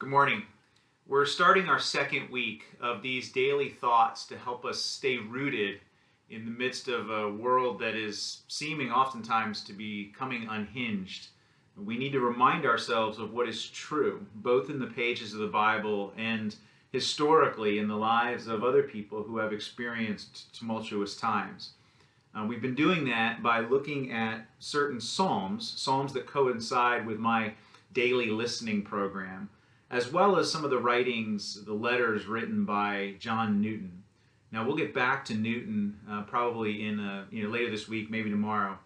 Good morning. We're starting our second week of these daily thoughts to help us stay rooted in the midst of a world that is seeming oftentimes to be becoming unhinged. We need to remind ourselves of what is true, both in the pages of the Bible and historically in the lives of other people who have experienced tumultuous times. We've been doing that by looking at certain psalms that coincide with my daily listening program, as well as some of the writings, the letters written by John Newton. Now we'll get back to Newton probably in later this week, maybe tomorrow.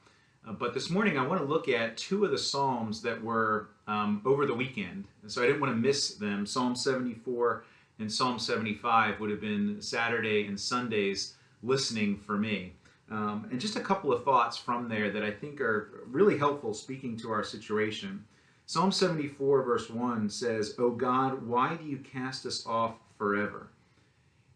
But this morning I want to look at two of the psalms that were over the weekend, so I didn't want to miss them. Psalm 74 and Psalm 75 would have been Saturday and Sunday's listening for me. And just a couple of thoughts from there that I think are really helpful speaking to our situation. Psalm 74 verse 1 says, "O God, why do you cast us off forever?"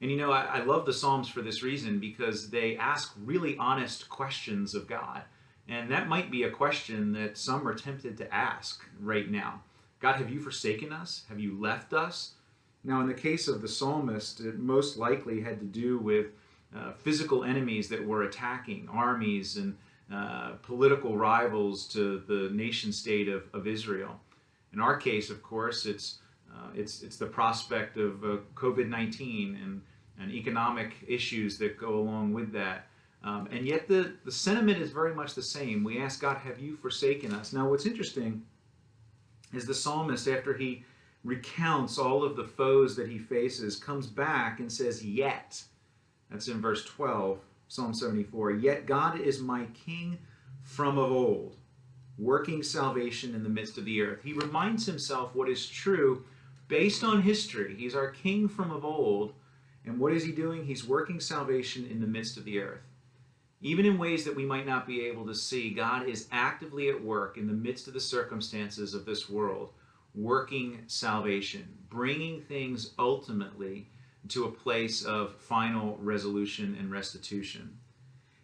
And I love the Psalms for this reason, because they ask really honest questions of God. And that might be a question that some are tempted to ask right now. God, have you forsaken us? Have you left us? Now, in the case of the psalmist, it most likely had to do with physical enemies that were attacking, armies and political rivals to the nation state of Israel. In our case, of course, it's the prospect of COVID-19 and economic issues that go along with that. And yet the sentiment is very much the same. We ask God, have you forsaken us? Now, what's interesting is the psalmist, after he recounts all of the foes that he faces, comes back and says, yet. That's in verse 12. Psalm 74, "Yet God is my king from of old, working salvation in the midst of the earth." He reminds himself what is true based on history. He's our king from of old, and what is he doing? He's working salvation in the midst of the earth. Even in ways that we might not be able to see, God is actively at work in the midst of the circumstances of this world, working salvation, bringing things ultimately to a place of final resolution and restitution.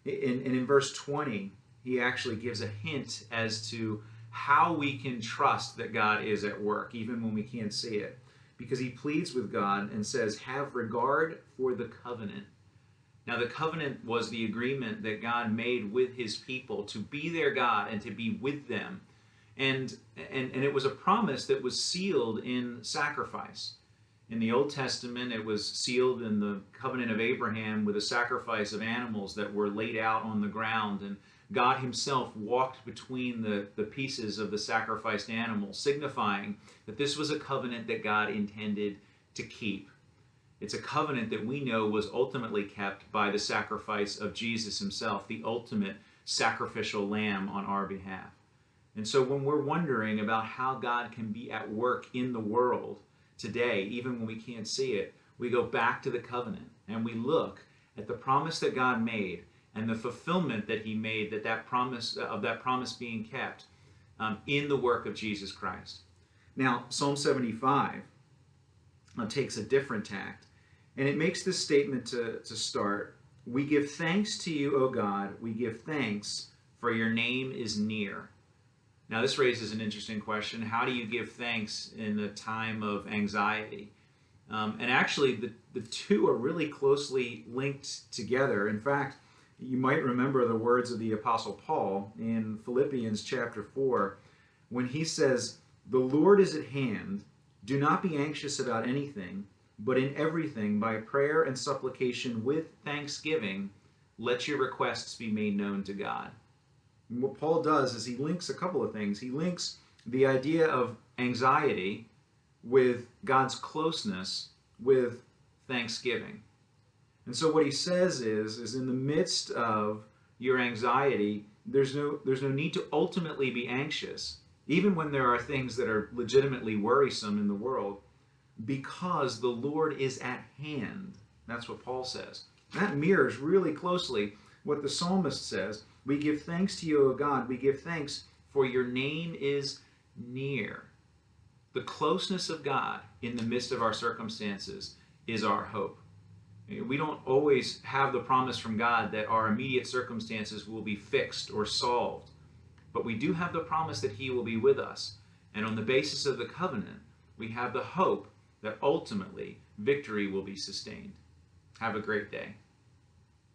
And in verse 20, he actually gives a hint as to how we can trust that God is at work, even when we can't see it. Because he pleads with God and says, "Have regard for the covenant." Now, the covenant was the agreement that God made with his people to be their God and to be with them. And it was a promise that was sealed in sacrifice. In the Old Testament, it was sealed in the covenant of Abraham with a sacrifice of animals that were laid out on the ground, and God himself walked between the pieces of the sacrificed animal, signifying that this was a covenant that God intended to keep. It's a covenant that we know was ultimately kept by the sacrifice of Jesus himself, the ultimate sacrificial lamb on our behalf. And so when we're wondering about how God can be at work in the world today, even when we can't see it, we go back to the covenant and we look at the promise that God made and the fulfillment that he made, that promise being kept in the work of Jesus Christ. Now, Psalm 75 takes a different tact, and it makes this statement to start: "We give thanks to you, O God, we give thanks, for your name is near." Now, this raises an interesting question. How do you give thanks in a time of anxiety? And actually, the two are really closely linked together. In fact, you might remember the words of the Apostle Paul in Philippians chapter 4, when he says, "The Lord is at hand. Do not be anxious about anything, but in everything, by prayer and supplication with thanksgiving, let your requests be made known to God." And what Paul does is he links a couple of things. He links the idea of anxiety with God's closeness with thanksgiving. And so what he says is in the midst of your anxiety, there's no need to ultimately be anxious, even when there are things that are legitimately worrisome in the world, because the Lord is at hand. That's what Paul says. That mirrors really closely what the psalmist says. "We give thanks to you, O God. We give thanks, for your name is near." The closeness of God in the midst of our circumstances is our hope. We don't always have the promise from God that our immediate circumstances will be fixed or solved, but we do have the promise that he will be with us. And on the basis of the covenant, we have the hope that ultimately victory will be sustained. Have a great day.